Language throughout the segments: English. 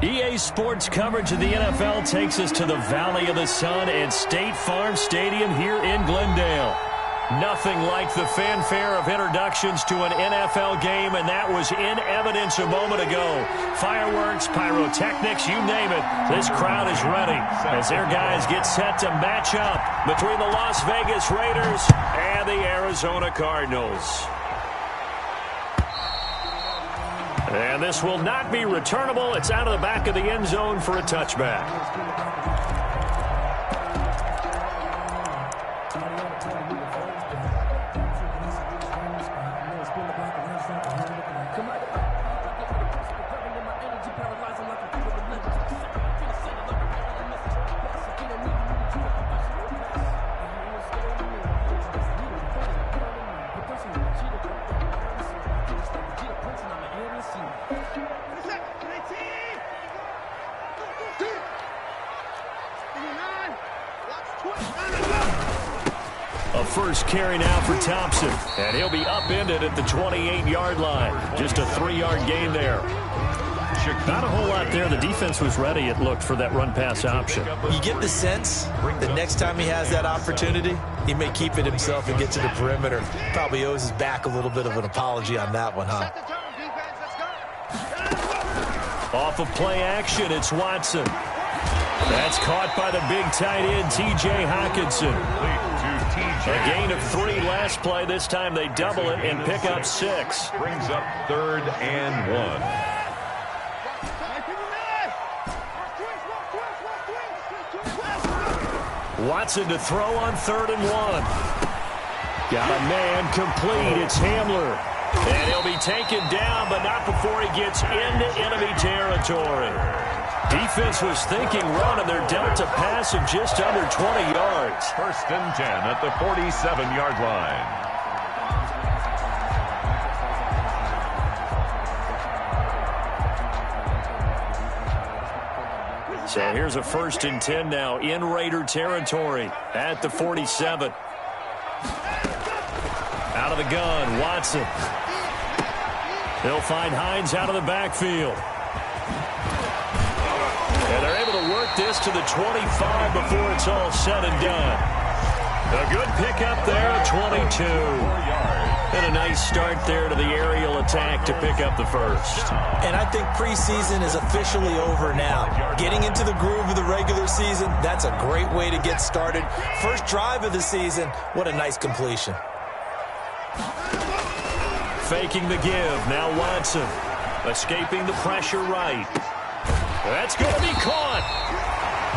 EA Sports coverage of the NFL takes us to the Valley of the Sun at State Farm Stadium here in Glendale. Nothing like the fanfare of introductions to an NFL game, and that was in evidence a moment ago. Fireworks, pyrotechnics, you name it. This crowd is ready as their guys get set to match up between the Las Vegas Raiders and the Arizona Cardinals. And this will not be returnable. It's out of the back of the end zone for a touchback. A first carry now for Thompson, and he'll be upended at the 28-yard line. Just a 3-yard gain there. Not a whole lot there. The defense was ready, it looked, for that run-pass option. You get the sense that next time he has that opportunity, he may keep it himself and get to the perimeter. Probably owes his back a little bit of an apology on that one, huh? Off of play action, it's Watson. That's caught by the big tight end, T.J. Hockenson. A gain of 3 last play. This time they double it and pick up 6. Brings up 3rd and 1. Watson to throw on 3rd and 1. Got a man complete. It's Hamler. And he'll be taken down, but not before he gets into enemy territory. Defense was thinking run, and they're dealt to pass of just under 20 yards. 1st and 10 at the 47-yard line. So here's a 1st and 10 now in Raider territory at the 47. Out of the gun, Watson. They'll find Hines out of the backfield. And they're able to work this to the 25 before it's all said and done. A good pickup there at 22. And a nice start there to the aerial attack to pick up the first. And I think preseason is officially over now. Getting into the groove of the regular season, that's a great way to get started. First drive of the season, what a nice completion. Faking the give. Now Watson. Escaping the pressure right. That's going to be caught.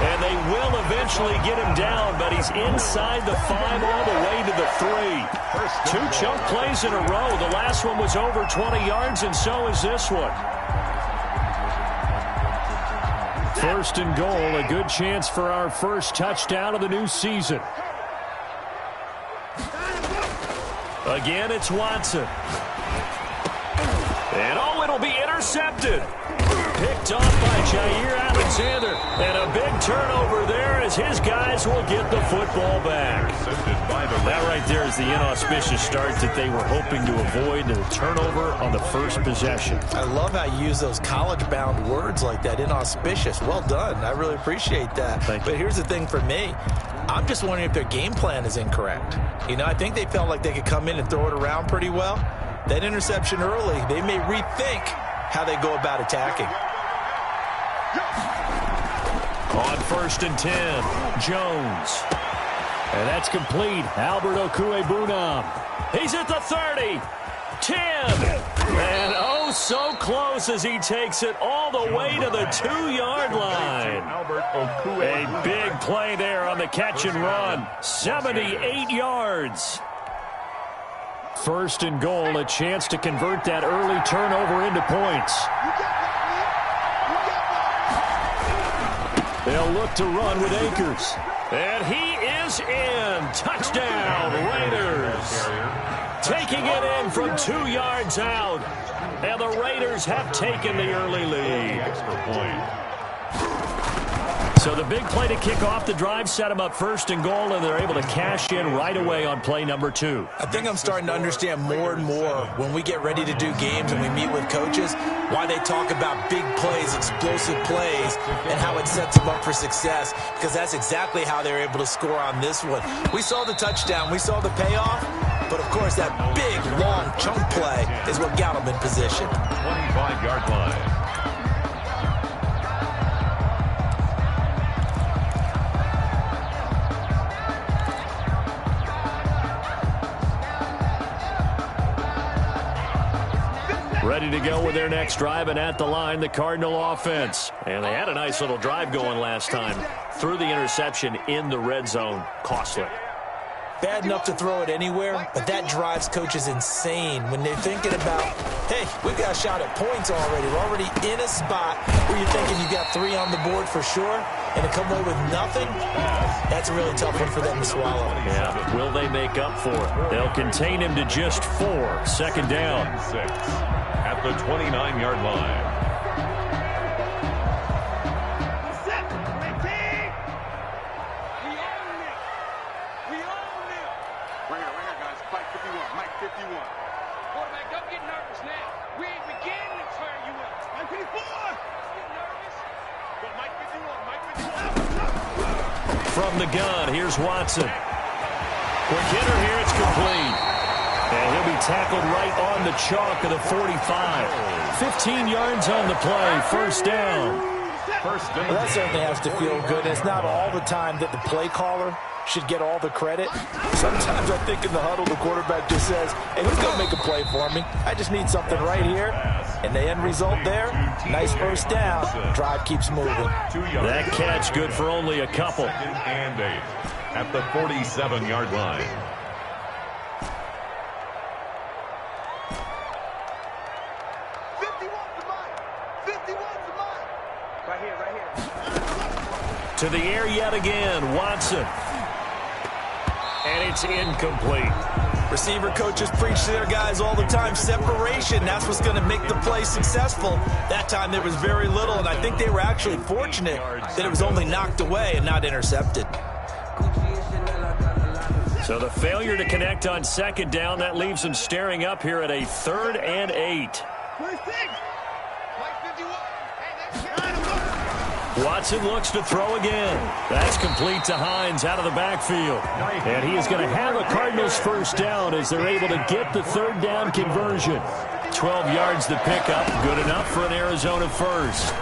And they will eventually get him down, but he's inside the 5 all the way to the 3. 2 chunk plays in a row. The last one was over 20 yards, and so is this one. 1st and goal, a good chance for our first touchdown of the new season. Again, it's Watson. And oh, it'll be intercepted. Picked off by Jair Alexander. And a big turnover there as his guys will get the football back. That right there is the inauspicious start that they were hoping to avoid, the turnover on the first possession. I love how you use those college-bound words like that, inauspicious. Well done. I really appreciate that. But here's the thing for me. I'm just wondering if their game plan is incorrect. You know, I think they felt like they could come in and throw it around pretty well. That interception early, they may rethink how they go about attacking. On 1st and 10, Jones. And that's complete. Albert Okwuegbunam. He's at the 30, 10. And oh, so close as he takes it all the way to the 2-yard line. A big play there on the catch and run. 78 yards. 1st and goal, a chance to convert that early turnover into points. They'll look to run with Akers. And he is in. Touchdown, Raiders. Taking it in from 2 yards out. And the Raiders have taken the early lead. So the big play to kick off the drive set them up first and goal, and they're able to cash in right away on play number 2. I think I'm starting to understand more and more when we get ready to do games and we meet with coaches why they talk about big plays, explosive plays, and how it sets them up for success, because that's exactly how they're able to score on this one. We saw the touchdown. We saw the payoff. But, of course, that big, long chunk play is what got them in position. 25-yard line. Ready to go with their next drive, and at the line, the Cardinal offense. And they had a nice little drive going last time. Threw the interception in the red zone. Costly. Bad enough to throw it anywhere, but that drives coaches insane when they're thinking about, hey, we've got a shot at points already. We're already in a spot where you're thinking you got 3 on the board for sure, and to come away with nothing, that's a really tough one for them to swallow. Yeah, will they make up for it? They'll contain him to just 4. Second down. 6 at the 29-yard line. From the gun, here's Watson. Quick hitter here, it's complete. And he'll be tackled right on the chalk of the 45. 15 yards on the play, first down. Well, that certainly has to feel good. It's not all the time that the play caller should get all the credit. Sometimes I think in the huddle, the quarterback just says, hey, who's going to make a play for me? I just need something right here. And the end result there, nice first down. Drive keeps moving. That catch good for only a couple. Second and 8 at the 47-yard line. To the air yet again, Watson. And it's incomplete. Receiver coaches preach to their guys all the time. Separation, that's what's going to make the play successful. That time there was very little, and I think they were actually fortunate that it was only knocked away and not intercepted. So the failure to connect on second down, that leaves them staring up here at a 3rd and 8. Watson looks to throw again. That's complete to Hines out of the backfield. And he is going to have a Cardinals first down as they're able to get the 3rd down conversion. 12 yards to pick up. Good enough for an Arizona first.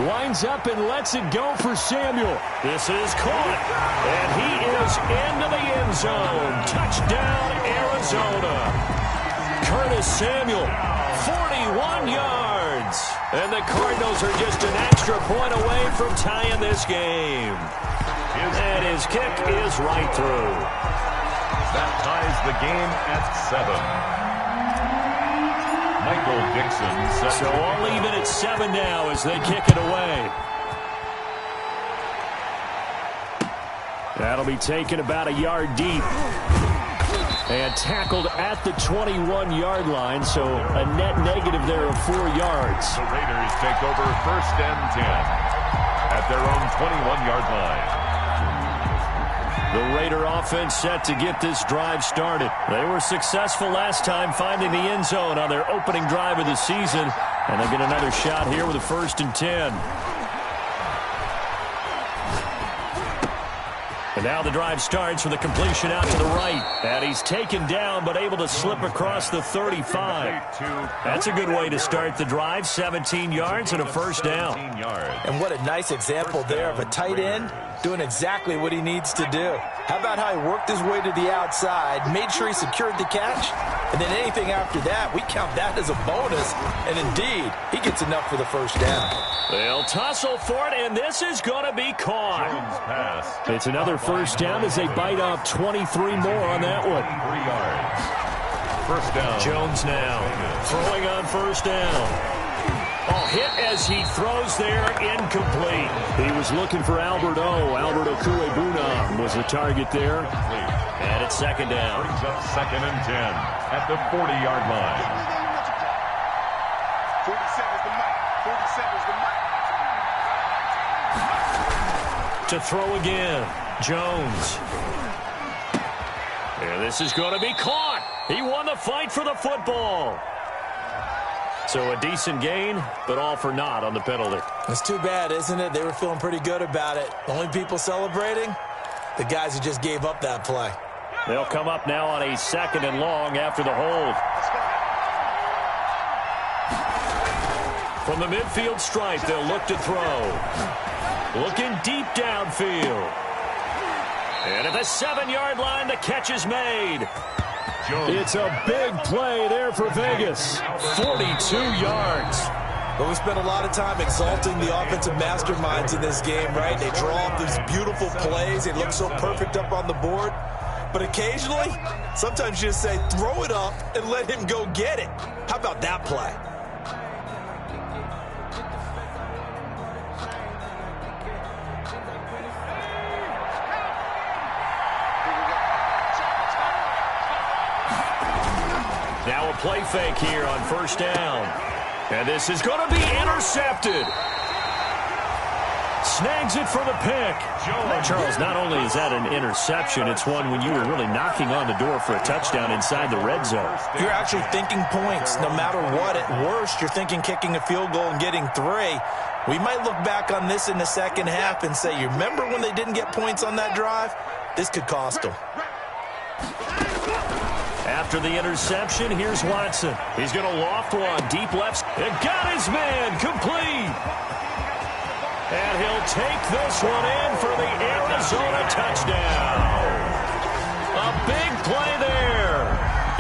Winds up and lets it go for Samuel. This is caught. And he is into the end zone. Touchdown, Arizona. Curtis Samuel, 41 yards. And the Cardinals are just an extra point away from tying this game. And his kick is right through. That ties the game at 7. Michael Dixon. So all even at 7 now as they kick it away. That'll be taken about a yard deep. And tackled at the 21-yard line, so a net negative there of 4 yards. The Raiders take over 1st and 10 at their own 21-yard line. The Raider offense set to get this drive started. They were successful last time finding the end zone on their opening drive of the season, and they get another shot here with a 1st and 10. And now the drive starts with a completion out to the right. And he's taken down but able to slip across the 35. That's a good way to start the drive. 17 yards and a first down. And what a nice example there of a tight end doing exactly what he needs to do. How about how he worked his way to the outside, made sure he secured the catch, and then anything after that, we count that as a bonus. And indeed, he gets enough for the first down. They'll tussle for it, and this is going to be caught. It's another first down as they bite off 23 more on that one. 3 yards. First down. Jones now throwing on first down. Oh, hit as he throws there, incomplete. He was looking for Albert O. Albert Okuebuna was the target there. And it's second down. Brings up 2nd and 10 at the 40-yard line. 47's the mic. 47's the mic. to throw again. Jones. And this is going to be caught. He won the fight for the football. So a decent gain, but all for naught on the penalty. It's too bad, isn't it? They were feeling pretty good about it. Only people celebrating? The guys who just gave up that play. They'll come up now on a 2nd and long after the hold. From the midfield stripe, they'll look to throw. Looking deep downfield. And at the 7-yard line, the catch is made. It's a big play there for Vegas. 42 yards. But we spent a lot of time exalting the offensive masterminds in this game, right? They draw up these beautiful plays. They look so perfect up on the board. But occasionally, sometimes you just say, throw it up and let him go get it. How about that play? Now a play fake here on 1st down. And this is going to be intercepted. Snags it for the pick. Charles, not only is that an interception, it's one when you were really knocking on the door for a touchdown inside the red zone. You're actually thinking points. No matter what, at worst, you're thinking kicking a field goal and getting 3. We might look back on this in the second half and say, you remember when they didn't get points on that drive? This could cost them. After the interception, here's Watson. He's going to loft one deep left. And got his man complete. And he'll take this one in for the Arizona touchdown. A big play there.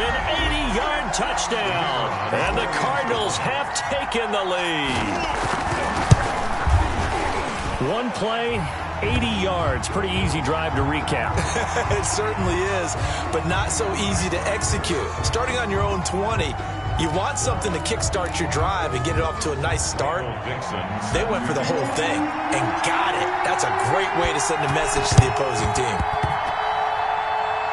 An 80-yard touchdown. And the Cardinals have taken the lead. One play, 80 yards. Pretty easy drive to recap. It certainly is, but not so easy to execute. Starting on your own 20, you want something to kickstart your drive and get it off to a nice start. They went for the whole thing and got it. That's a great way to send a message to the opposing team.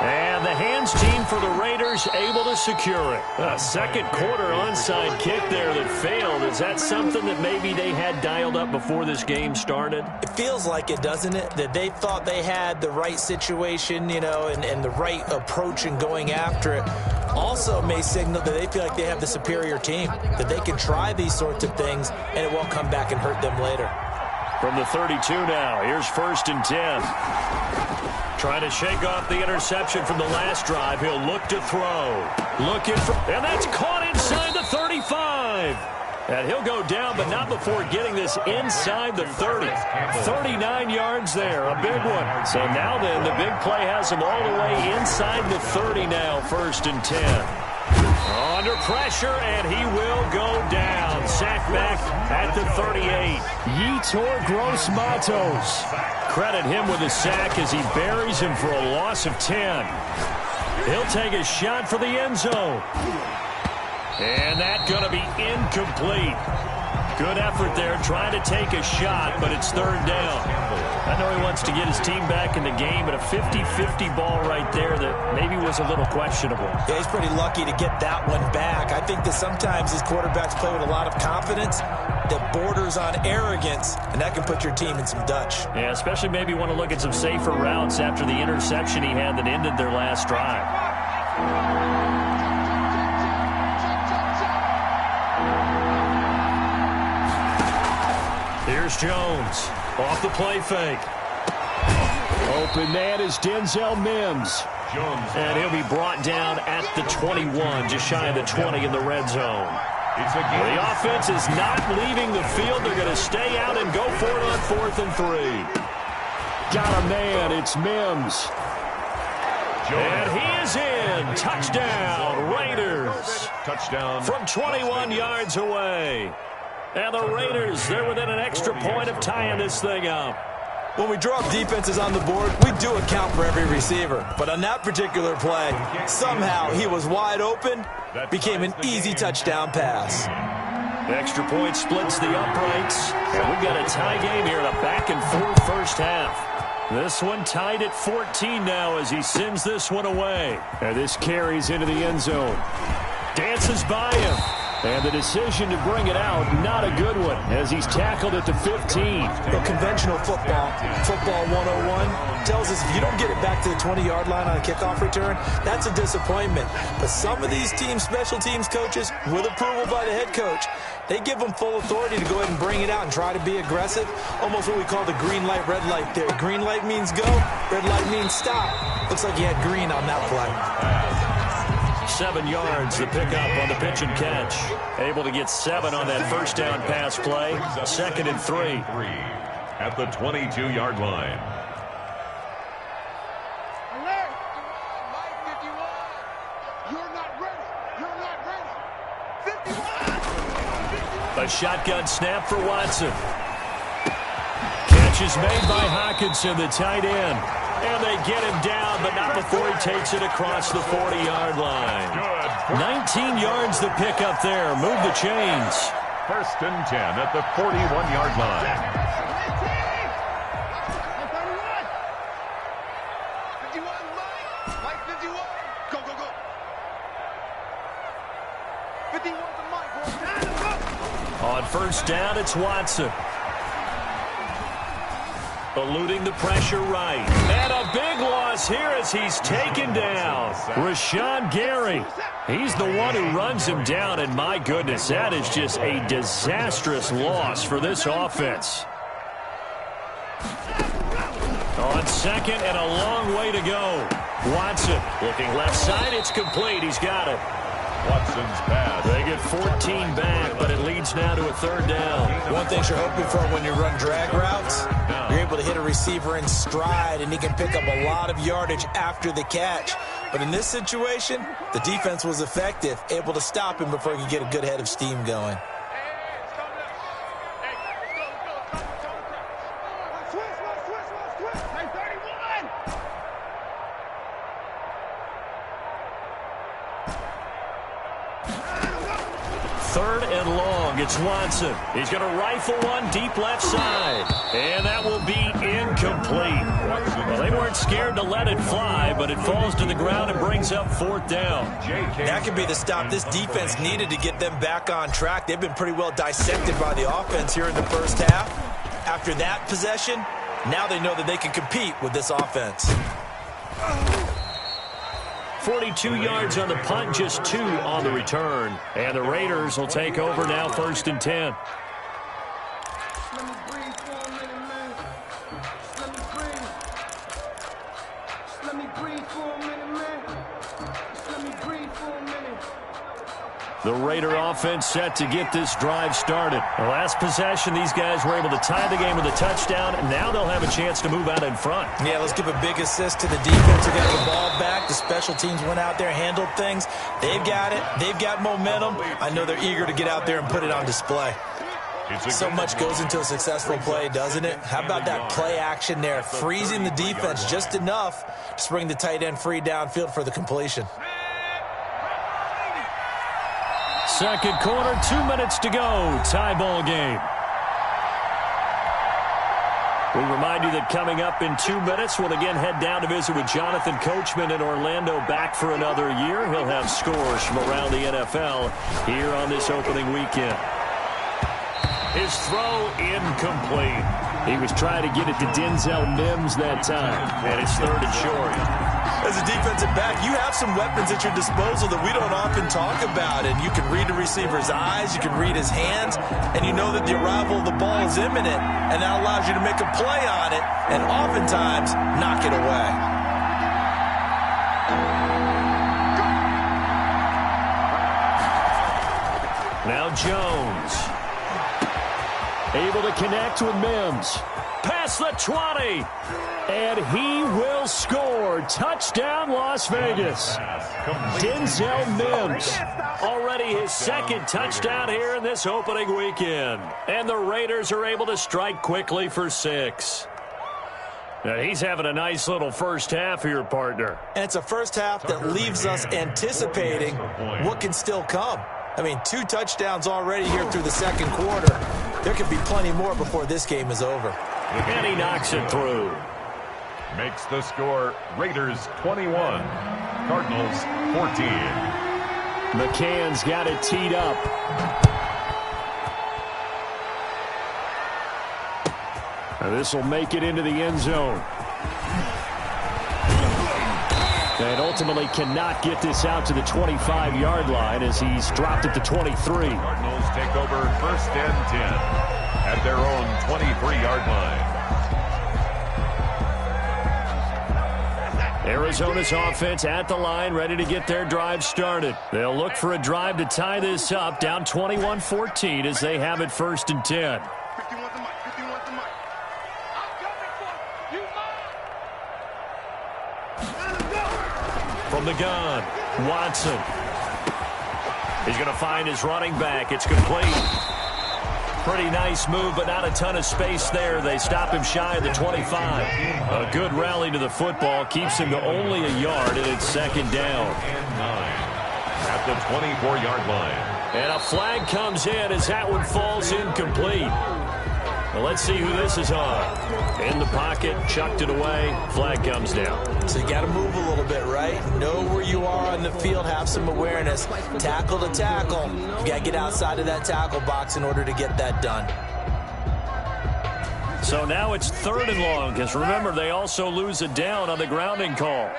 And the hands team for the Raiders able to secure it. A second quarter onside kick there that failed. Is that something that maybe they had dialed up before this game started? It feels like it, doesn't it? That they thought they had the right situation, you know, and the right approach in going after it. Also may signal that they feel like they have the superior team, that they can try these sorts of things and it won't come back and hurt them later. From the 32 now, here's 1st and 10. Trying to shake off the interception from the last drive. He'll look to throw. Looking for, and that's caught inside the 35. And he'll go down, but not before getting this inside the 30. 39 yards there, a big one. So now then, the big play has him all the way inside the 30 now, 1st and 10. Under pressure, and he will go down. Sack back at the 38. Yetur Gross-Matos. Credit him with a sack as he buries him for a loss of 10. He'll take a shot for the end zone. And that's going to be incomplete. Good effort there trying to take a shot, but it's 3rd down. I know he wants to get his team back in the game, but a 50-50 ball right there that maybe was a little questionable. Yeah, he's pretty lucky to get that one back. I think that sometimes these quarterbacks play with a lot of confidence that borders on arrogance, and that can put your team in some Dutch. Yeah, especially maybe want to look at some safer routes after the interception he had that ended their last drive. Here's Jones. Off the play fake. Open man is Denzel Mims. And he'll be brought down at the 21, just shy of the 20 in the red zone. The offense is not leaving the field. They're going to stay out and go for it on 4th and 3. Got a man. It's Mims. And he is in. Touchdown, Raiders. Touchdown. From 21 yards away. And the Raiders, they're within an extra point of tying this thing up. When we draw up defenses on the board, we do account for every receiver. But on that particular play, somehow he was wide open, became an easy touchdown pass. The extra point splits the uprights. And we've got a tie game here in a back-and-forth first half. This one tied at 14 now as he sends this one away. And this carries into the end zone. Dances by him. And the decision to bring it out, not a good one, as he's tackled at the 15. Well, conventional football 101, tells us if you don't get it back to the 20-yard line on a kickoff return, that's a disappointment. But some of these teams, special teams coaches, with approval by the head coach, they give them full authority to go ahead and bring it out and try to be aggressive, almost what we call the green light, red light theory. Green light means go, red light means stop. Looks like he had green on that play. 7 yards, the pickup on the pitch and catch. Able to get 7 on that first down pass play. 2nd and 3. At the 22-yard line. Alert! Mike 51. You're not ready. You're not ready. 51. A shotgun snap for Watson. Catch is made by Hockenson, the tight end. And they get him down, but not before he takes it across the 40-yard line. 19 yards the pickup there. Move the chains. 1st and 10 at the 41-yard line. 51, Mike 51. Go, go, go. 51 to Mike. On first down, it's Watson. Eluding the pressure right. And a big loss here as he's taken down. Rashawn Gary. He's the one who runs him down, and my goodness, that is just a disastrous loss for this offense. On 2nd and a long way to go. Watson looking left side. It's complete. He's got it. Watson's pass. They get 14 back, but it leads now to a 3rd down. One thing you're hoping for when you run drag routes, you're able to hit a receiver in stride, and he can pick up a lot of yardage after the catch. But in this situation, the defense was effective, able to stop him before he could get a good head of steam going. It's Watson. He's going to rifle one deep left side. And that will be incomplete. Well, they weren't scared to let it fly, but it falls to the ground and brings up 4th down. That could be the stop this defense needed to get them back on track. They've been pretty well dissected by the offense here in the first half. After that possession, now they know that they can compete with this offense. 42 yards on the punt, just 2 on the return. And the Raiders will take over now, 1st and 10. Let me breathe for a minute, man. Let me breathe. Let me breathe for a minute, man. Let me breathe for a minute. The Raider offense set to get this drive started. The last possession, these guys were able to tie the game with a touchdown, and now they'll have a chance to move out in front. Yeah, let's give a big assist to the defense who got the ball back. The special teams went out there, handled things. They've got it. They've got momentum. I know they're eager to get out there and put it on display. So much goes into a successful play, doesn't it? How about that play action there? Freezing the defense just enough to bring the tight end free downfield for the completion. 2nd quarter, 2 minutes to go. Tie ball game. We remind you that coming up in 2 minutes, we'll again head down to visit with Jonathan Coachman in Orlando, back for another year. He'll have scores from around the NFL here on this opening weekend. His throw incomplete. He was trying to get it to Denzel Mims that time, and it's 3rd and short. As a defensive back, you have some weapons at your disposal that we don't often talk about. And you can read the receiver's eyes, you can read his hands, and you know that the arrival of the ball is imminent, and that allows you to make a play on it and oftentimes knock it away. Now Jones. Able to connect with Mims. Past the 20. And he will score. Touchdown, Las Vegas. Denzel Mims. Already his 2nd touchdown here in this opening weekend. And the Raiders are able to strike quickly for 6. Now he's having a nice little first half here, partner. And it's a first half that leaves us anticipating what can still come. I mean, 2 touchdowns already here through the 2nd quarter. There could be plenty more before this game is over. And he knocks it through. Makes the score Raiders 21, Cardinals 14. McCann's got it teed up. This will make it into the end zone. And ultimately cannot get this out to the 25-yard line as he's dropped at the 23. Cardinals take over 1st and 10 at their own 23-yard line. Arizona's offense at the line, ready to get their drive started. They'll look for a drive to tie this up, down 21-14 as they have it 1st and 10. From the gun, Watson. He's going to find his running back. It's complete. Pretty nice move, but not a ton of space there. They stop him shy of the 25. A good rally to the football keeps him to only a yard, and it's 2nd down. And 9 at the 24-yard line. And a flag comes in as that one falls incomplete. Well, let's see who this is on. In the pocket, chucked it away, flag comes down. So you got to move a little bit, right? Know where you are on the field, have some awareness. Tackle to tackle. You got to get outside of that tackle box in order to get that done. So now it's 3rd and long, because remember, they also lose a down on the grounding call.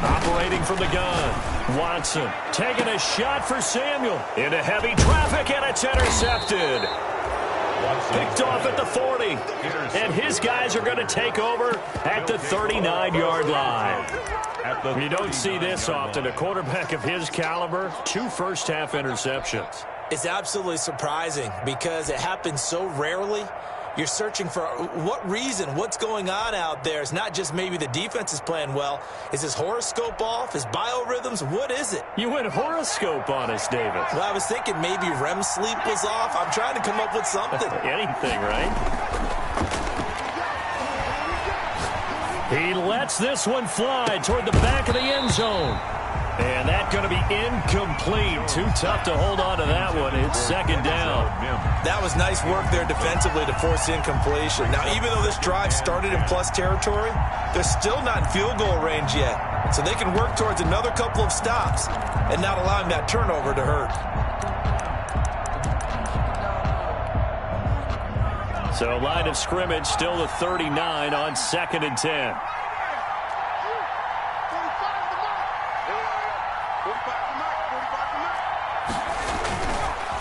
Operating from the gun, Watson taking a shot for Samuel. Into heavy traffic, and it's intercepted. Picked off at the 40. And his guys are going to take over at the 39-yard line. You don't see this often. A quarterback of his caliber, 2 first-half interceptions. It's absolutely surprising because it happens so rarely. You're searching for what reason, what's going on out there. It's not just maybe the defense is playing well. Is his horoscope off? His biorhythms? What is it? You went horoscope on us, David. Well, I was thinking maybe REM sleep was off. I'm trying to come up with something. Anything, right? He lets this one fly toward the back of the end zone. And that's going to be incomplete. Too tough to hold on to that one. It's 2nd down. That was nice work there defensively to force incompletion. Now, even though this drive started in plus territory, they're still not in field goal range yet. So they can work towards another couple of stops and not allowing that turnover to hurt. So line of scrimmage still the 39 on 2nd and 10.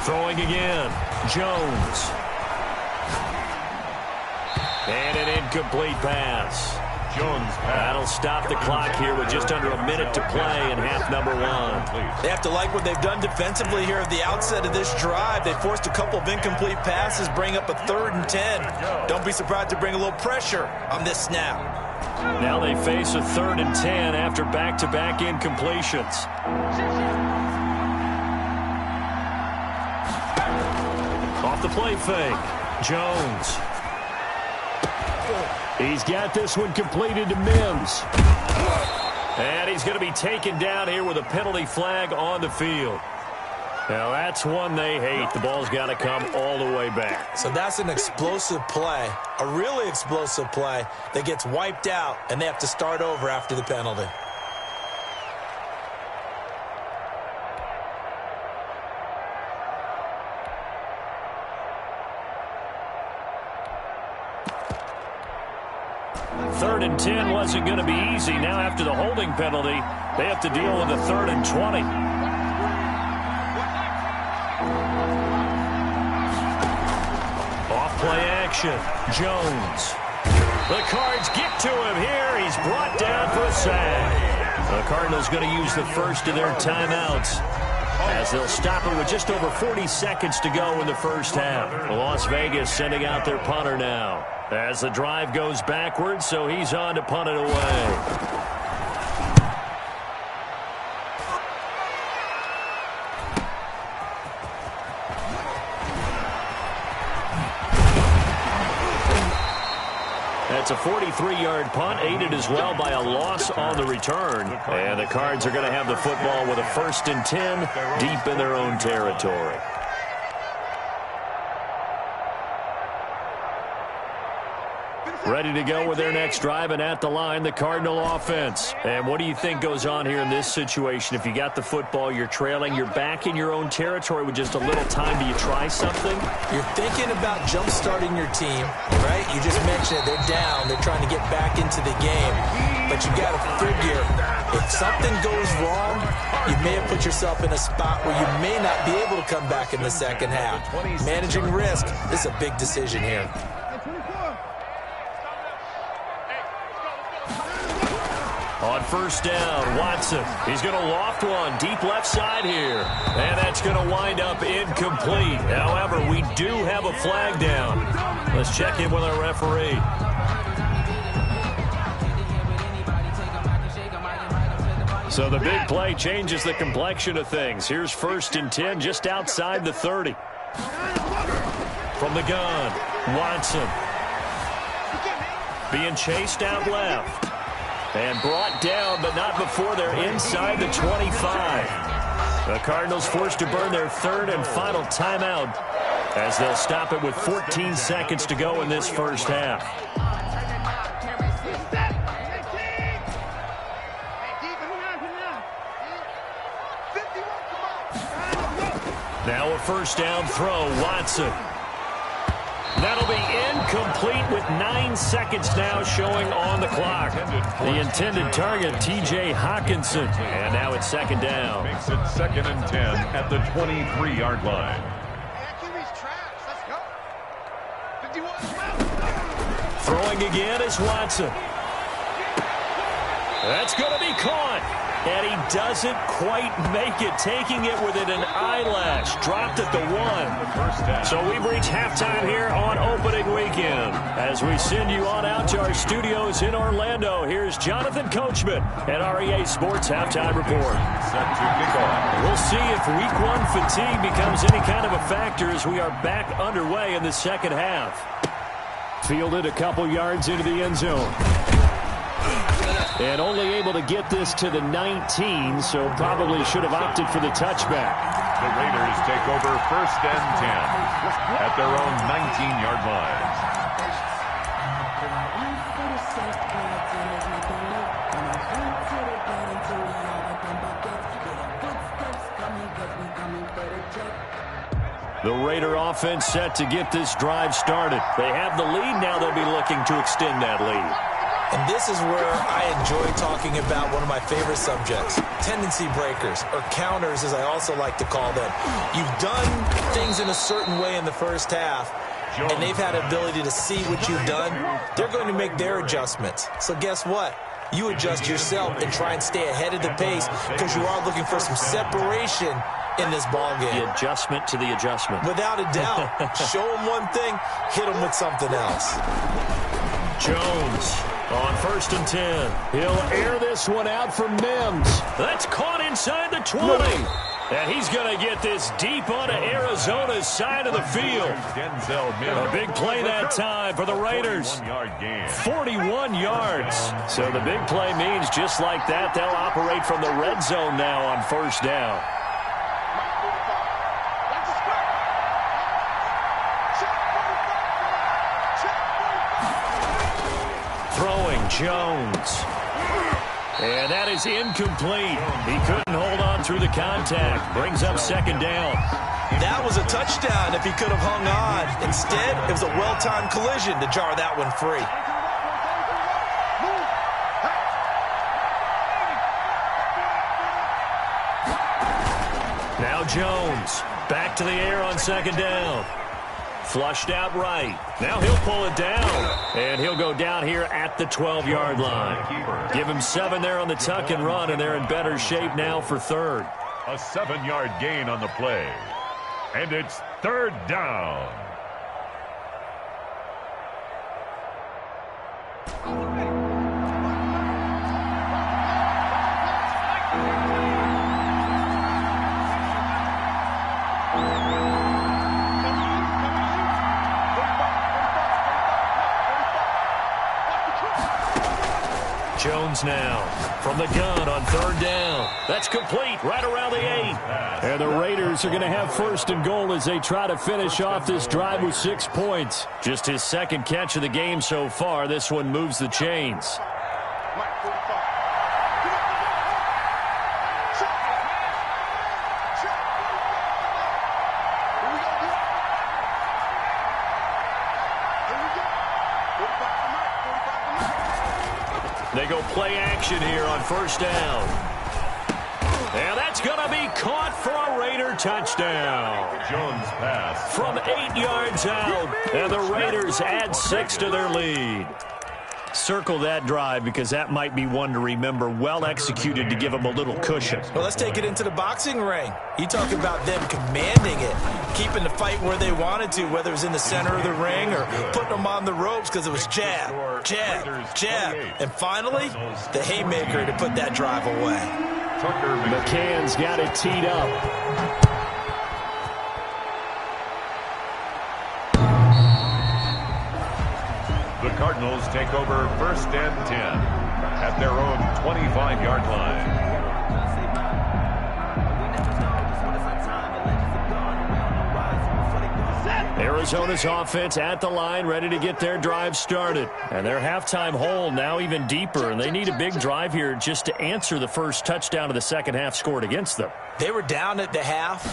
Throwing again, Jones. And an incomplete pass. Jones pass. That'll stop the clock here with just under a minute to play in half number 1. They have to like what they've done defensively here at the outset of this drive. They forced a couple of incomplete passes, bring up a 3rd and 10. Don't be surprised to bring a little pressure on this snap. Now they face a 3rd and 10 after back-to-back incompletions. Off the play fake, Jones. He's got this one completed to Mims. And he's going to be taken down here with a penalty flag on the field. Now that's one they hate. The ball's got to come all the way back. So that's an explosive play, a really explosive play that gets wiped out, and they have to start over after the penalty. Third and 10 wasn't going to be easy. Now after the holding penalty, they have to deal with a 3rd and 20. Off play action, Jones. The Cards get to him here. He's brought down for a sack. The Cardinals going to use the first of their timeouts as they'll stop it with just over 40 seconds to go in the first half. Las Vegas sending out their punter now as the drive goes backwards, so he's on to punt it away. That's a 43-yard punt, aided as well by a loss on the return. And the Cards are going to have the football with a 1st and 10 deep in their own territory. Ready to go with their next drive, and at the line, the Cardinal offense. And what do you think goes on here in this situation? If you got the football, you're trailing, you're back in your own territory with just a little time. Do you try something? You're thinking about jump-starting your team, right? You just mentioned it. They're down. They're trying to get back into the game. But you got to figure, if something goes wrong, you may have put yourself in a spot where you may not be able to come back in the second half. Managing risk, this is a big decision here. On first down, Watson. He's going to loft one deep left side here. And that's going to wind up incomplete. However, we do have a flag down. Let's check in with our referee. So the big play changes the complexion of things. Here's 1st and 10 just outside the 30. From the gun, Watson. Being chased out left. And brought down, but not before they're inside the 25. The Cardinals forced to burn their 3rd and final timeout as they'll stop it with 14 seconds to go in this first half. Now a first down throw, Watson. That'll be incomplete with 9 seconds now showing on the clock. The intended target, T.J. Hawkinson. And now it's 2nd down. Makes it 2nd and 10 at the 23-yard line. Throwing again is Watson. That's going to be caught. And he doesn't quite make it, taking it within an eyelash. Dropped at the 1. So we've reached halftime here on opening weekend. As we send you on out to our studios in Orlando, here's Jonathan Coachman at REA Sports Halftime Report. Set to kick off. We'll see if Week 1 fatigue becomes any kind of a factor as we are back underway in the second half. Fielded a couple yards into the end zone. And only able to get this to the 19, so probably should have opted for the touchback. The Raiders take over 1st and 10 at their own 19-yard line. The Raider offense set to get this drive started. They have the lead. Now they'll be looking to extend that lead. And this is where I enjoy talking about one of my favorite subjects, tendency breakers, or counters as I also like to call them. You've done things in a certain way in the first half, and they've had ability to see what you've done. They're going to make their adjustments. So guess what? You adjust yourself and try and stay ahead of the pace because you are looking for some separation in this ball game. The adjustment to the adjustment. Without a doubt. Show them one thing, hit them with something else. Jones on 1st and 10. He'll air this one out for Mims. That's caught inside the 20. And he's going to get this deep onto Arizona's side of the field. A big play that time for the Raiders. 41 yards. So the big play means just like that, they'll operate from the red zone now on 1st down. Jones. And that is incomplete. He couldn't hold on through the contact. Brings up 2nd down. That was a touchdown if he could have hung on. Instead, it was a well-timed collision to jar that one free. Now Jones. Back to the air on 2nd down. Flushed out right. Now he'll pull it down. And he'll go down here at the 12-yard line. Give him 7 there on the tuck and run, and they're in better shape now for 3rd. A 7-yard gain on the play. And it's 3rd down. Jones now from the gun on 3rd down. That's complete right around the 8. And the Raiders are going to have 1st and goal as they try to finish off this drive with 6 points. Just his 2nd catch of the game so far. This one moves the chains. They go play action here on 1st down. And that's going to be caught for a Raider touchdown. Jones pass. From 8 yards out. And the Raiders add 6 to their lead. Circle that drive because that might be one to remember. Well executed to give them a little cushion. Well, let's take it into the boxing ring. You talk about them commanding it, keeping the fight where they wanted to, whether it was in the center of the ring or putting them on the ropes because it was jab, jab, jab. And finally, the haymaker to put that drive away. McCann's got it teed up. The Cardinals take over 1st and 10 at their own 25-yard line. Arizona's offense at the line, ready to get their drive started. And their halftime hole now even deeper, and they need a big drive here just to answer the first touchdown of the second half scored against them. They were down at the half.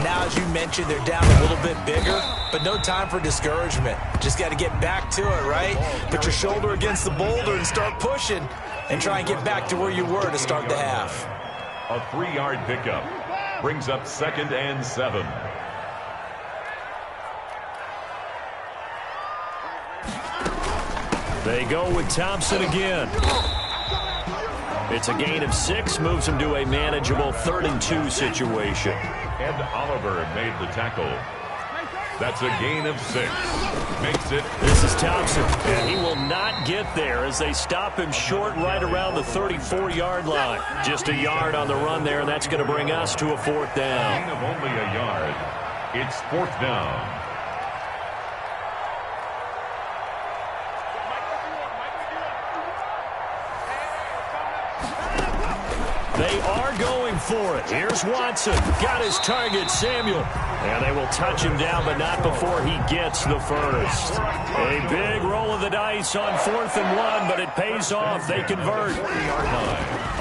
Now, as you mentioned, they're down a little bit bigger, but no time for discouragement. Just got to get back to it, right? Put your shoulder against the boulder and start pushing and try and get back to where you were to start the half. A 3-yard pickup brings up 2nd and 7. They go with Thompson again. It's a gain of 6, moves them to a manageable 3rd and 2 situation. Ed Oliver made the tackle. That's a gain of 6. Makes it. This is Thompson, and he will not get there as they stop him short right around the 34-yard line. Just a yard on the run there, and that's going to bring us to a 4th down. Gain of only a yard. It's 4th down. They are going for it. Here's Watson. Got his target, Samuel. And they will touch him down, but not before he gets the first. A big roll of the dice on 4th and 1, but it pays off. They convert.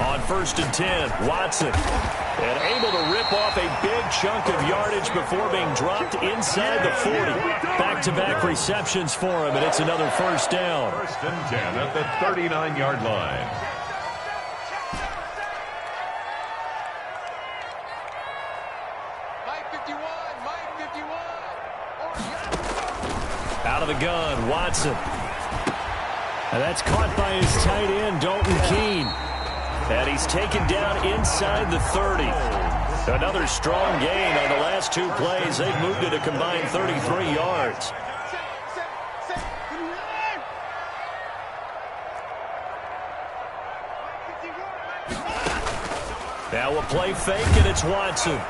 On 1st and 10, Watson. And able to rip off a big chunk of yardage before being dropped inside the 40. Back-to-back receptions for him, and it's another 1st down. 1st and 10 at the 39-yard line. Out of the gun, Watson. And that's caught by his tight end, Dalton Keene. And he's taken down inside the 30. Another strong gain on the last 2 plays. They've moved it a combined 33 yards. Now a play fake, and it's Watson.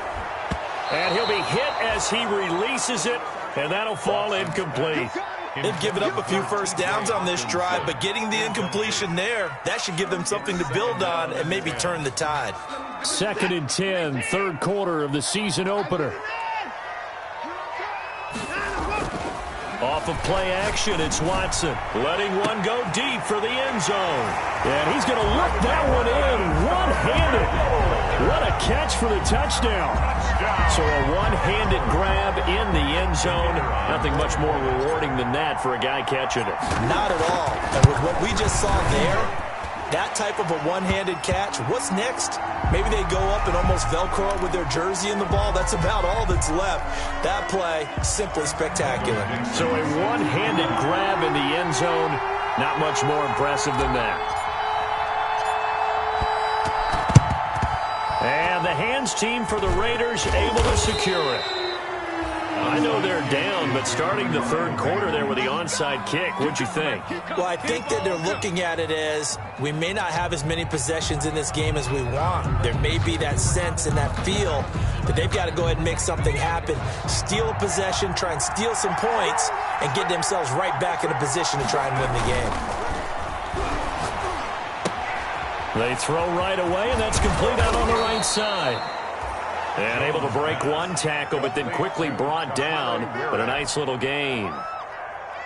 And he'll be hit as he releases it, and that'll fall incomplete. They've given up a few 1st downs on this drive, but getting the incompletion there, that should give them something to build on and maybe turn the tide. 2nd and 10, 3rd quarter of the season opener. Off of play action, it's Watson. Letting one go deep for the end zone. And he's going to look that one in one-handed. What a catch for the touchdown. So a one-handed grab in the end zone. Nothing much more rewarding than that for a guy catching it. Not at all. And with what we just saw there, that type of a one-handed catch, what's next? Maybe they go up and almost Velcro with their jersey in the ball. That's about all that's left. That play, simply spectacular. So a one-handed grab in the end zone, not much more impressive than that. And the hands team for the Raiders able to secure it. I know they're down, but starting the 3rd quarter there with the onside kick, what'd you think? Well, I think that they're looking at it as we may not have as many possessions in this game as we want. There may be that sense and that feel that they've got to go ahead and make something happen, steal a possession, try and steal some points, and get themselves right back in a position to try and win the game. They throw right away, and that's complete out on the right side. And able to break one tackle, but then quickly brought down. But a nice little gain.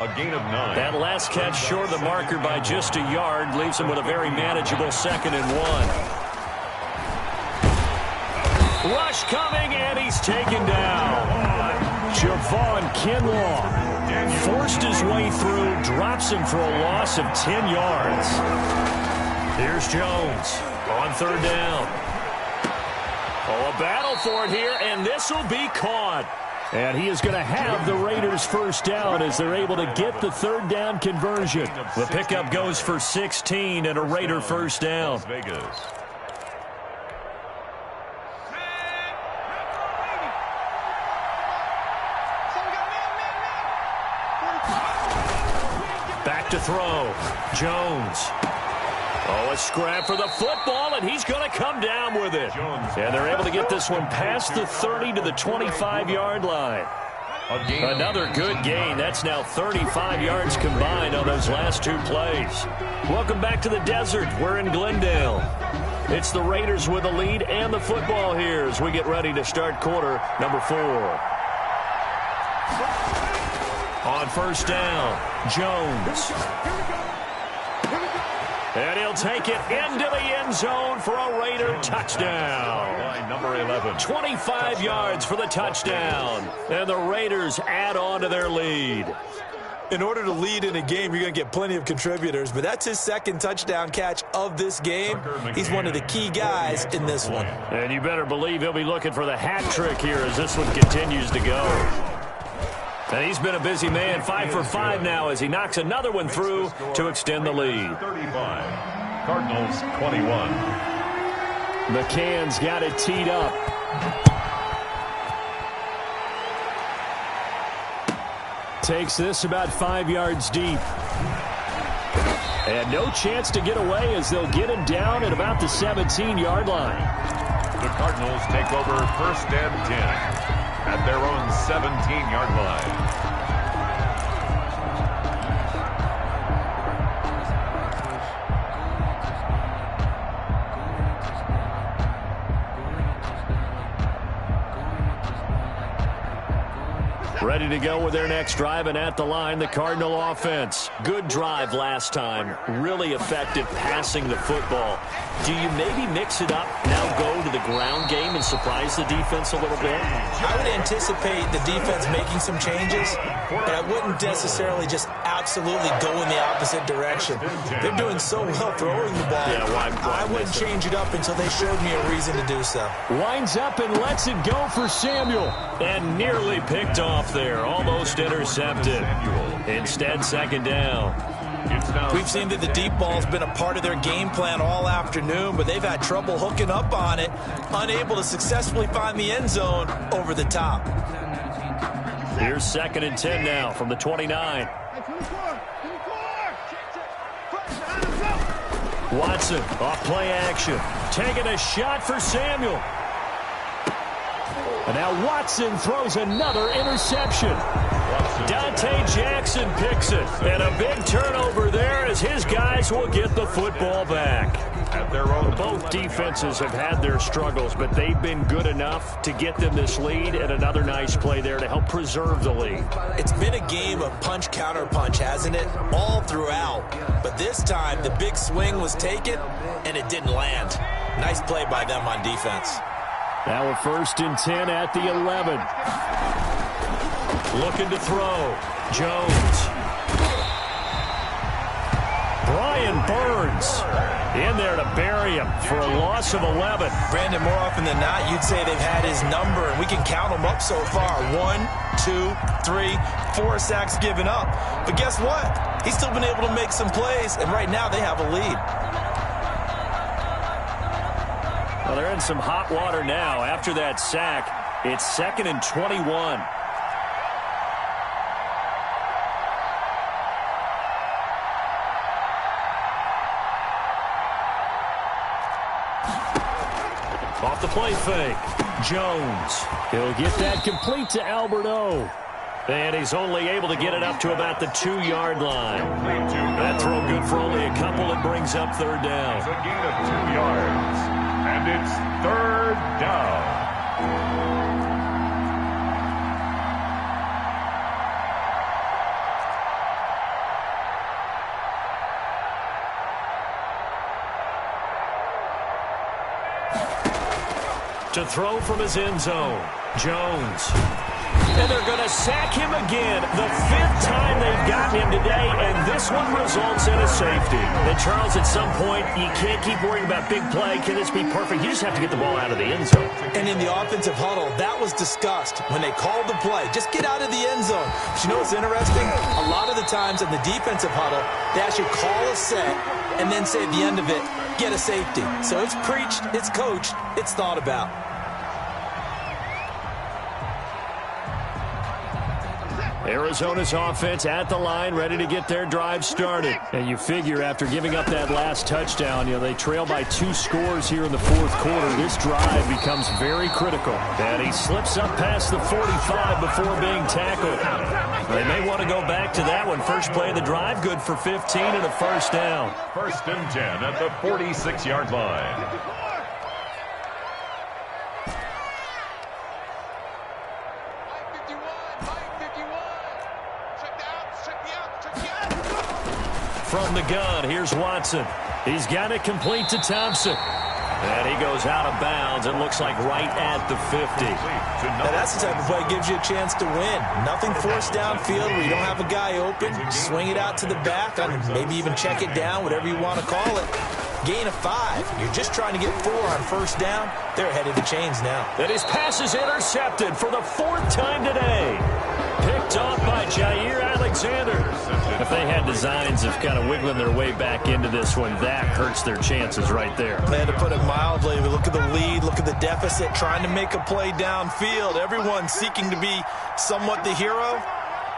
A gain of 9. That last catch short of the marker by just a yard leaves him with a very manageable 2nd and 1. Rush coming, and he's taken down. Javon Kinlaw forced his way through, drops him for a loss of 10 yards. Here's Jones on 3rd down. Oh, a battle for it here, and this will be caught. And he is going to have the Raiders first down as they're able to get the 3rd down conversion. The pickup goes for 16 and a Raider first down. Vegas. Back to throw. Jones. Oh, a scrap for the football, and he's going to come down with it. And they're able to get this one past the 30 to the 25-yard line. Another good gain. That's now 35 yards combined on those last 2 plays. Welcome back to the desert. We're in Glendale. It's the Raiders with the lead and the football here as we get ready to start quarter number 4. On 1st down, Jones. And he'll take it into the end zone for a Raider touchdown. Line number 11. 25 yards for the touchdown. And the Raiders add on to their lead. In order to lead in a game, you're going to get plenty of contributors, but that's his 2nd touchdown catch of this game. He's one of the key guys in this one. And you better believe he'll be looking for the hat trick here as this one continues to go. And he's been a busy man, 5 for 5 now as he knocks another one through to extend the lead. 35. Cardinals 21. McCann's got it teed up. Takes this about 5 yards deep. And no chance to get away as they'll get him down at about the 17-yard line. The Cardinals take over 1st and 10. At their own 17-yard line. Ready to go with their next drive, and at the line, the Cardinal offense. Good drive last time. Really effective passing the football. Do you maybe mix it up, now go to the ground game and surprise the defense a little bit? I would anticipate the defense making some changes, but I wouldn't necessarily just absolutely go in the opposite direction. They're doing so well throwing the ball. Yeah, why I wouldn't change it up until they showed me a reason to do so. Winds up and lets it go for Samuel. And nearly picked off there. Almost intercepted. Instead, 2nd down. We've seen that the deep ball's been a part of their game plan all afternoon, but they've had trouble hooking up on it, unable to successfully find the end zone over the top. Here's 2nd and 10 now from the 29. Watson off play action. Taking a shot for Samuel. And now Watson throws another interception. Dante Jackson picks it. And a big turnover there as his guys will get the football back. At their own. Both defenses have had their struggles, but they've been good enough to get them this lead, and another nice play there to help preserve the lead. It's been a game of punch-counter-punch, hasn't it? All throughout. But this time, the big swing was taken, and it didn't land. Nice play by them on defense. Now a 1st and 10 at the 11. Looking to throw. Jones. Brian Burns in there to bury him for a loss of 11. Brandon, more often than not, you'd say they've had his number, and we can count them up so far. 1, 2, 3, 4 sacks given up. But guess what? He's still been able to make some plays, and right now they have a lead. Well, they're in some hot water now. After that sack, it's 2nd and 21. Off the play fake. Jones. He'll get that complete to Albert O. And he's only able to get it up to about the 2-yard line. That throw good for only a couple. It brings up third down. It's a gain of 2 yards. And it's third down. To throw from his end zone, Jones. And they're going to sack him again. The 5th time they've gotten him today, and this one results in a safety. And Charles, at some point, you can't keep worrying about big play. Can this be perfect? You just have to get the ball out of the end zone. And in the offensive huddle, that was discussed when they called the play. Just get out of the end zone. But you know what's interesting? A lot of the times in the defensive huddle, they actually call a set and then say at the end of it, get a safety. So it's preached, it's coached, it's thought about. Arizona's offense at the line, ready to get their drive started. And you figure after giving up that last touchdown, they trail by 2 scores here in the 4th quarter. This drive becomes very critical. And he slips up past the 45 before being tackled. They may want to go back to that one. First play of the drive, good for 15 and a first down. 1st and 10 at the 46-yard line. From the gun, here's Watson. He's got it complete to Thompson. And he goes out of bounds. It looks like right at the 50. Now that's the type of play that gives you a chance to win. Nothing forced downfield where you don't have a guy open. Swing it out to the back, maybe even check it down, whatever you want to call it. Gain of 5. You're just trying to get 4 on first down. They're ahead of the chains now. And his pass is intercepted for the 4th time today. Picked off by Jair Alexander. If they had designs of kind of wiggling their way back into this one, that hurts their chances right there. Man, to put it mildly, we look at the lead, look at the deficit, trying to make a play downfield. Everyone seeking to be somewhat the hero.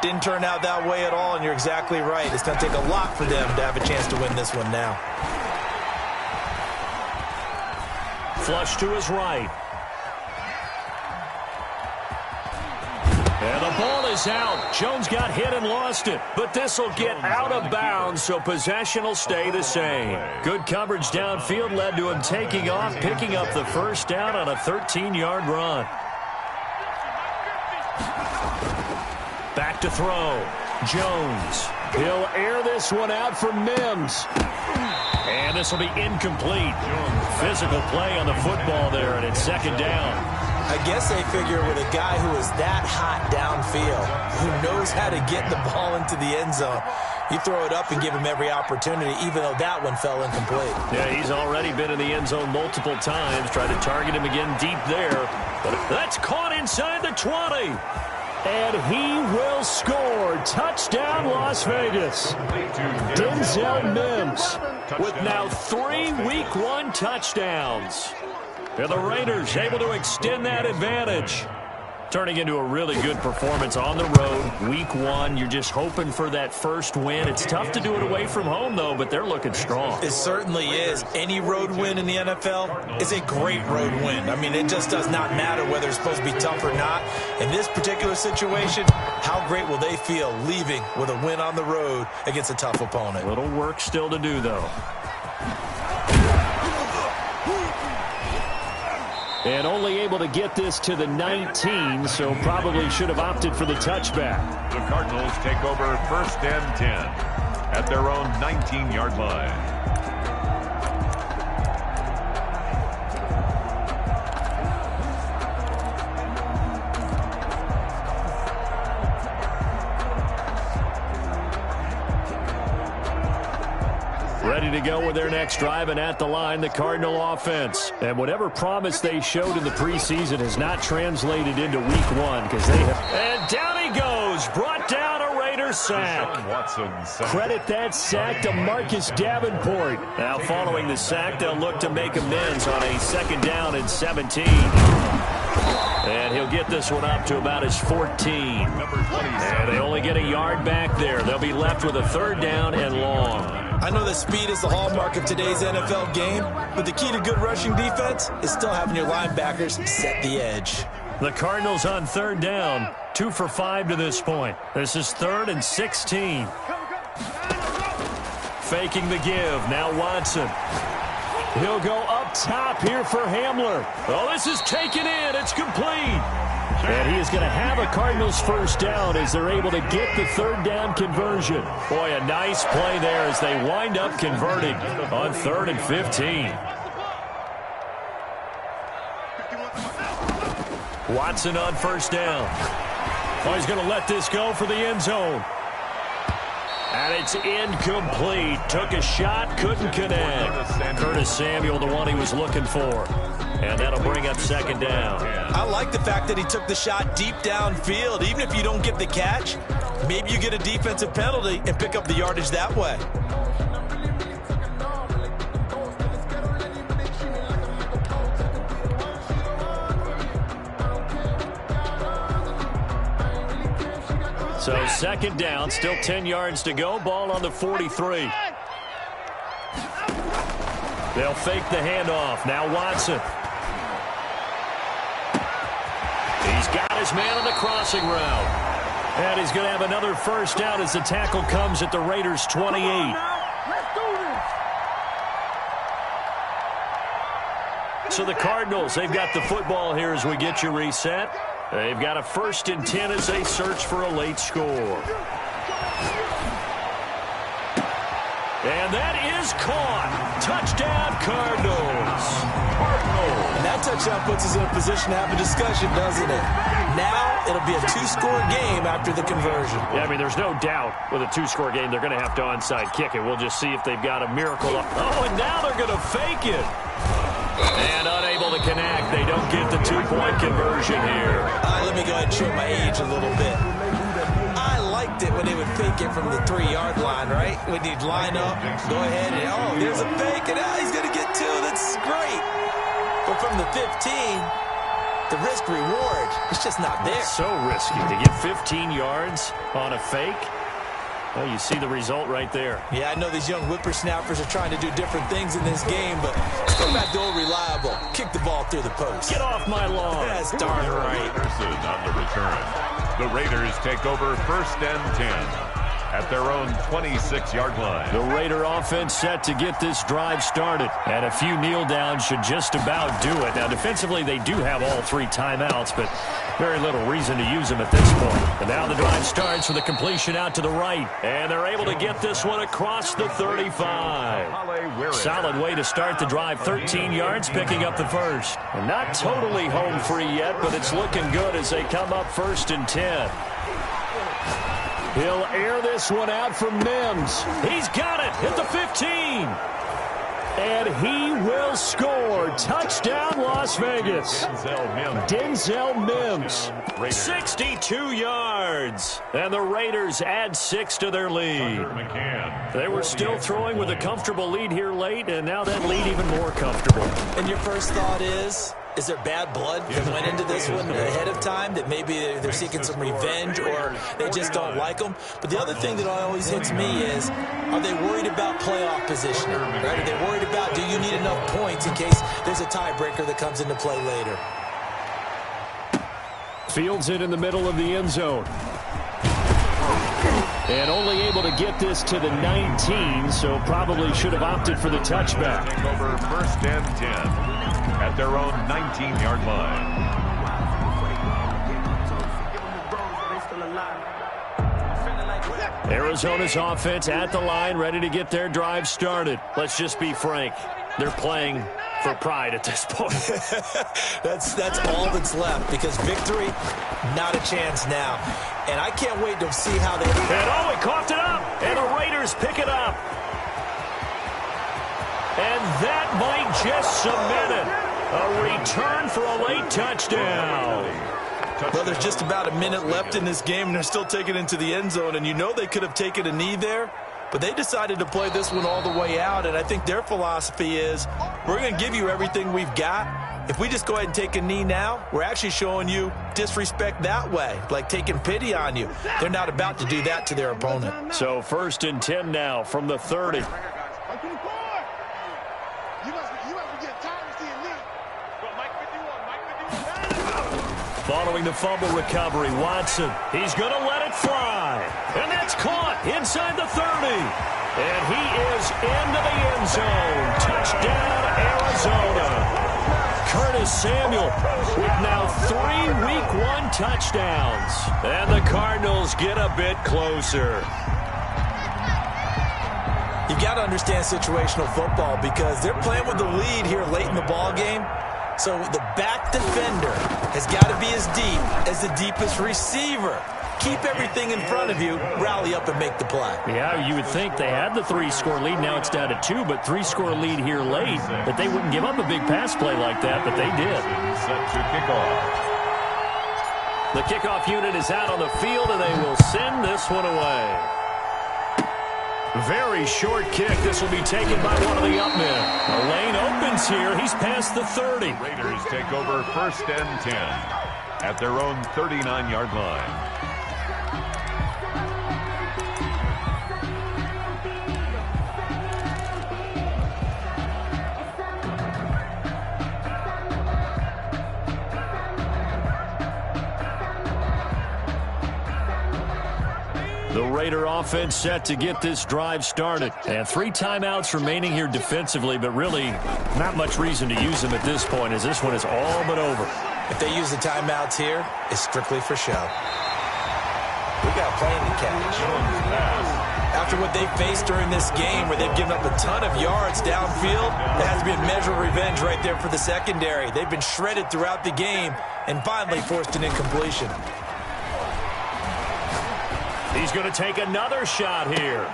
Didn't turn out that way at all, and you're exactly right. It's going to take a lot for them to have a chance to win this one now. Flush to his right. And the ball is out. Jones got hit and lost it. But this will get out of bounds, so possession will stay the same. Good coverage downfield led to him taking off, picking up the first down on a 13-yard run. Back to throw. Jones. He'll air this one out for Mims. And this will be incomplete. Physical play on the football there, and it's 2nd down. I guess they figure with a guy who is that hot downfield, who knows how to get the ball into the end zone, you throw it up and give him every opportunity, even though that one fell incomplete. Yeah, he's already been in the end zone multiple times. Tried to target him again deep there. But that's caught inside the 20. And he will score. Touchdown, Las Vegas. Denzel Mims with now 3 Week 1 touchdowns. And the Raiders able to extend that advantage. Turning into a really good performance on the road. Week 1, you're just hoping for that first win. It's tough to do it away from home, though, but they're looking strong. It certainly is. Any road win in the NFL is a great road win. I mean, it just does not matter whether it's supposed to be tough or not. In this particular situation, how great will they feel leaving with a win on the road against a tough opponent? Little work still to do, though. And only able to get this to the 19, so probably should have opted for the touchback. The Cardinals take over 1st and 10 at their own 19-yard line. Ready to go with their next drive, and at the line, the Cardinal offense. And whatever promise they showed in the preseason has not translated into Week 1 because they have... And down he goes, brought down a Raiders sack. Credit that sack to Marcus Davenport. Now following the sack, they'll look to make amends on a 2nd down and 17. And he'll get this one up to about his 14. And they only get a yard back there. They'll be left with a 3rd down and long. I know that speed is the hallmark of today's NFL game, but the key to good rushing defense is still having your linebackers set the edge. The Cardinals on third down, 2 for 5 to this point. This is 3rd and 16. Faking the give. Now Watson. He'll go up top here for Hamler. Oh, this is taken in. It's complete. And he is going to have a Cardinals first down as they're able to get the third down conversion. Boy, a nice play there as they wind up converting on 3rd and 15. Watson on first down. Oh, he's going to let this go for the end zone. And it's incomplete. Took a shot, couldn't connect. Curtis Samuel, the one he was looking for. And that'll bring up 2nd down. I like the fact that he took the shot deep downfield. Even if you don't get the catch, maybe you get a defensive penalty and pick up the yardage that way. So 2nd down, still 10 yards to go. Ball on the 43. They'll fake the handoff. Now Watson. He's got his man on the crossing route. And he's going to have another first down as the tackle comes at the Raiders' 28. So the Cardinals, they've got the football here as we get you reset. They've got a 1st and 10 as they search for a late score. And that is caught. Touchdown, Cardinals. And that touchdown puts us in a position to have a discussion, doesn't it? Now it'll be a 2-score game after the conversion. Yeah, I mean, there's no doubt with a 2-score game they're going to have to onside kick it. We'll just see if they've got a miracle. Oh, and now they're going to fake it. And unable to connect. They don't get the 2-point conversion here. Let me go ahead and show my age a little bit. I liked it when they would fake it from the 3-yard line, right? When you'd line up, go ahead, and oh, there's a fake, and he's going to get 2. That's great. But from the 15, the risk-reward, it's just not there. It's so risky to get 15 yards on a fake. Well, you see the result right there. Yeah, I know these young whippersnappers are trying to do different things in this game, but let's go back to old reliable. Kick the ball through the post. Get off my lawn. That's darn right. On the return. The Raiders take over 1st and 10 at their own 26-yard line. The Raider offense set to get this drive started. And a few kneel downs should just about do it. Now, defensively, they do have all 3 timeouts, but very little reason to use them at this point. And now the drive starts with a completion out to the right. And they're able to get this one across the 35. Solid way to start the drive. 13 yards, picking up the first. And not totally home free yet, but it's looking good as they come up 1st and 10. He'll air this one out for Mims. He's got it at the 15. And he will score. Touchdown, Las Vegas. Denzel Mims. 62 yards. And the Raiders add 6 to their lead. They were still throwing with a comfortable lead here late, and now that lead even more comfortable. And your first thought is there bad blood that went into this one ahead of time, that maybe they're seeking some revenge or they just don't like them? But the other thing that always hits me is, are they worried about playoff positioning? Right? Are they worried about, do you need enough points in case there's a tiebreaker that comes into play later? Fields it in the middle of the end zone. And only able to get this to the 19, so probably should have opted for the touchback. Over 1st and 10 at their own 19-yard line. Arizona's offense at the line, ready to get their drive started. Let's just be frank. They're playing for pride at this point. That's all that's left, because victory, not a chance now. And I can't wait to see how they... And oh, he coughed it up, and the Raiders pick it up. And that might just cement it. A return for a late touchdown. Well, there's just about a minute left in this game, and they're still taking it into the end zone. And you know they could have taken a knee there, but they decided to play this one all the way out. And I think their philosophy is, we're going to give you everything we've got. If we just go ahead and take a knee now, we're actually showing you disrespect that way, like taking pity on you. They're not about to do that to their opponent. So 1st and 10 now from the 30. Following the fumble recovery, Watson. He's going to let it fly. And that's caught inside the 30. And he is into the end zone. Touchdown, Arizona. Curtis Samuel with now 3 Week 1 touchdowns. And the Cardinals get a bit closer. You've got to understand situational football because they're playing with the lead here late in the ball game. So the back defender has got to be as deep as the deepest receiver. Keep everything in front of you, rally up and make the play. Yeah, you would think they had the 3-score lead. Now it's down to 2, but 3-score lead here late. That they wouldn't give up a big pass play like that, but they did. Set to kickoff. The kickoff unit is out on the field, and they will send this one away. Very short kick. This will be taken by one of the up men. A lane opens here. He's past the 30. Raiders take over 1st and 10 at their own 39-yard line. The Raider offense set to get this drive started. And 3 timeouts remaining here defensively, but really not much reason to use them at this point as this one is all but over. If they use the timeouts here, it's strictly for show. We got plenty to catch. After what they faced during this game where they've given up a ton of yards downfield, there has to be a measure of revenge right there for the secondary. They've been shredded throughout the game and finally forced an incompletion. He's going to take another shot here.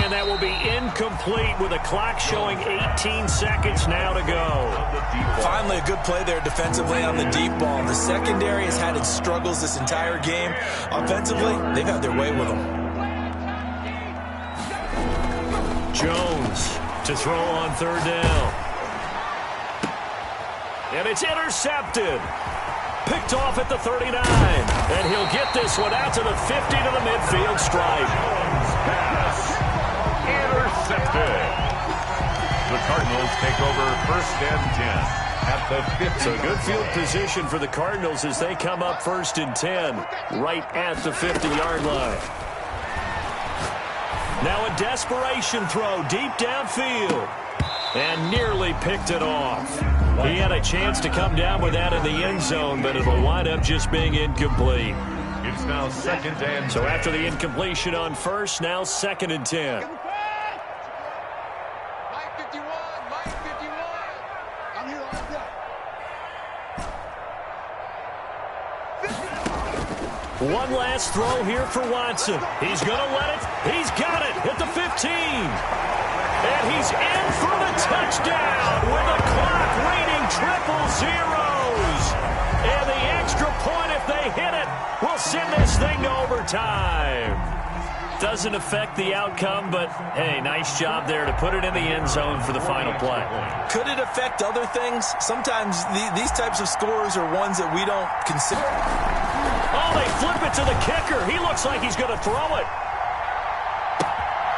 And that will be incomplete with the clock showing 18 seconds now to go. Finally a good play there defensively on the deep ball. The secondary has had its struggles this entire game. Offensively, they've had their way with them. Jones to throw on 3rd down. And it's intercepted. Picked off at the 39. And he'll get this one out to the 50 to the midfield stripe. Pass intercepted. The Cardinals take over 1st and 10 at the 50. So good field position for the Cardinals as they come up 1st and 10 right at the 50-yard line. Now a desperation throw deep downfield. And nearly picked it off. He had a chance to come down with that in the end zone, but it'll wind up just being incomplete. It's now 2nd and 10. So after the incompletion on 1st, now 2nd and 10. Mike 51, Mike 51. I'm here all day. One last throw here for Watson. He's going to let it. He's got it at the 15. And he's in for the touchdown with the clock reading 000. And the extra point, if they hit it, will send this thing to overtime. Doesn't affect the outcome, but, hey, nice job there to put it in the end zone for the final play. Could it affect other things? Sometimes these types of scores are ones that we don't consider. Oh, they flip it to the kicker. He looks like he's going to throw it.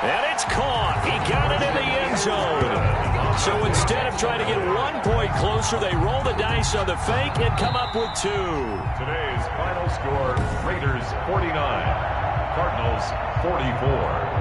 And it's caught. He got it in the end zone. So instead of trying to get 1 point closer, they roll the dice on the fake and come up with 2. Today's final score, Raiders 49, Cardinals 44.